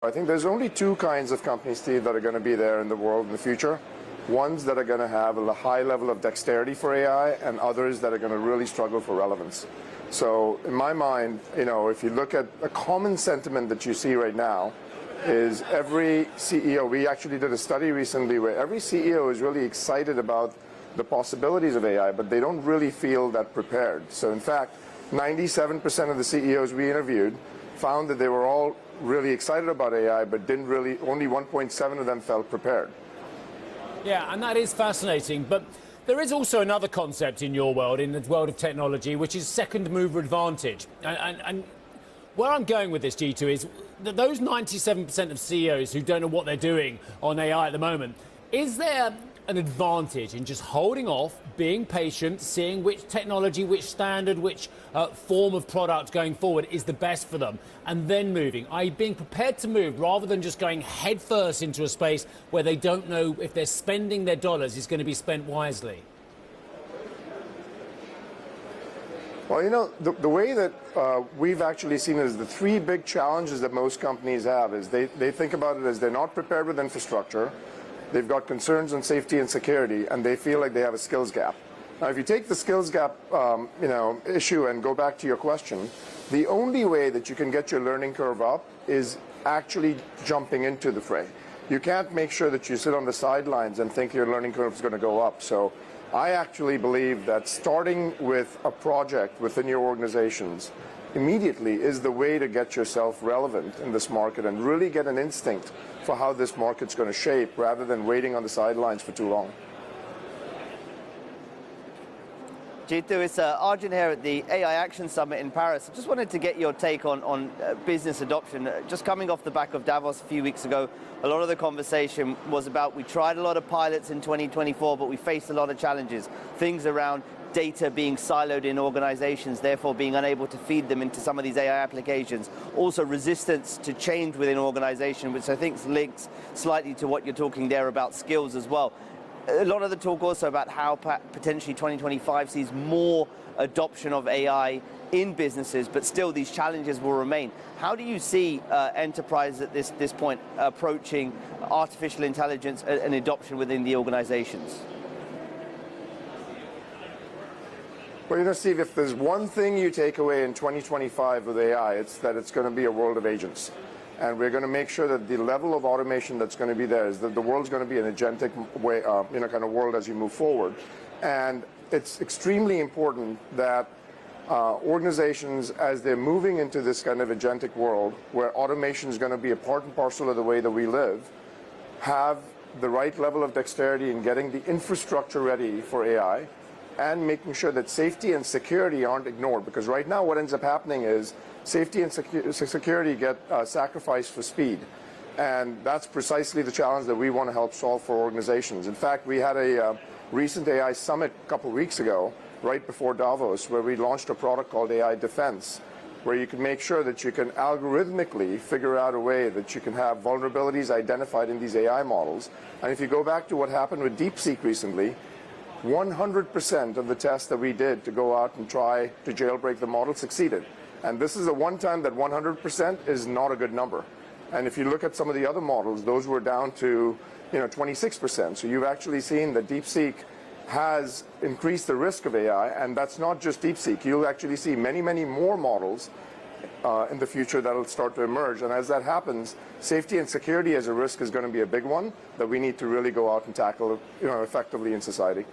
I think there's only two kinds of companies, Steve, that are going to be there in the world in the future. Ones that are going to have a high level of dexterity for AI, and others that are going to really struggle for relevance. So in my mind, if you look at a common sentiment that you see right now, is every CEO, we actually did a study recently where every CEO is really excited about the possibilities of AI, but they don't really feel that prepared. So in fact, 97% of the CEOs we interviewed found that they were all really excited about AI, but only 1.7 of them felt prepared. Yeah, and that is fascinating. But there is also another concept in your world, in the world of technology, which is second mover advantage. And where I'm going with this, Jeetu, is that those 97% of CEOs who don't know what they're doing on AI at the moment, is there an advantage in just holding off, being patient, seeing which technology, which standard, which form of product going forward is the best for them, and then moving, i.e. being prepared to move rather than just going headfirst into a space where they don't know if they're spending their dollars is going to be spent wisely? Well, the way that we've actually seen it is the three big challenges that most companies have is they think about it as they're not prepared with infrastructure, they've got concerns on safety and security, and they feel like they have a skills gap. Now, if you take the skills gap issue and go back to your question, the only way that you can get your learning curve up is actually jumping into the fray. You can't make sure that you sit on the sidelines and think your learning curve is going to go up. So I actually believe that starting with a project within your organizations immediately is the way to get yourself relevant in this market and really get an instinct for how this market's going to shape rather than waiting on the sidelines for too long. Jeetu, it's Arjun here at the AI Action Summit in Paris. I just wanted to get your take on business adoption. Just coming off the back of Davos a few weeks ago, a lot of the conversation was about we tried a lot of pilots in 2024, but we faced a lot of challenges. Things around data being siloed in organizations, therefore being unable to feed them into some of these AI applications. Also resistance to change within organization, which I think links slightly to what you're talking there about skills as well. A lot of the talk also about how potentially 2025 sees more adoption of AI in businesses, but still these challenges will remain. How do you see enterprise at this point approaching artificial intelligence and adoption within the organizations? Well, Steve, if there's one thing you take away in 2025 with AI, it's that it's going to be a world of agents. And we're going to make sure that the level of automation that's going to be there is that the world's going to be an agentic way, kind of world as you move forward. And it's extremely important that organizations, as they're moving into this kind of agentic world, where automation is going to be a part and parcel of the way that we live, have the right level of dexterity in getting the infrastructure ready for AI, and making sure that safety and security aren't ignored. Because right now what ends up happening is safety and security get sacrificed for speed. And that's precisely the challenge that we want to help solve for organizations. In fact, we had a recent AI summit a couple of weeks ago, right before Davos, where we launched a product called AI Defense, where you can make sure that you can algorithmically figure out a way that you can have vulnerabilities identified in these AI models. And if you go back to what happened with DeepSeek recently, 100% of the tests that we did to go out and try to jailbreak the model succeeded. And this is the one time that 100% is not a good number. And if you look at some of the other models, those were down to 26%. So you've actually seen that DeepSeek has increased the risk of AI, and that's not just DeepSeek. You'll actually see many, many more models in the future that will start to emerge. And as that happens, safety and security as a risk is going to be a big one that we need to really go out and tackle effectively in society.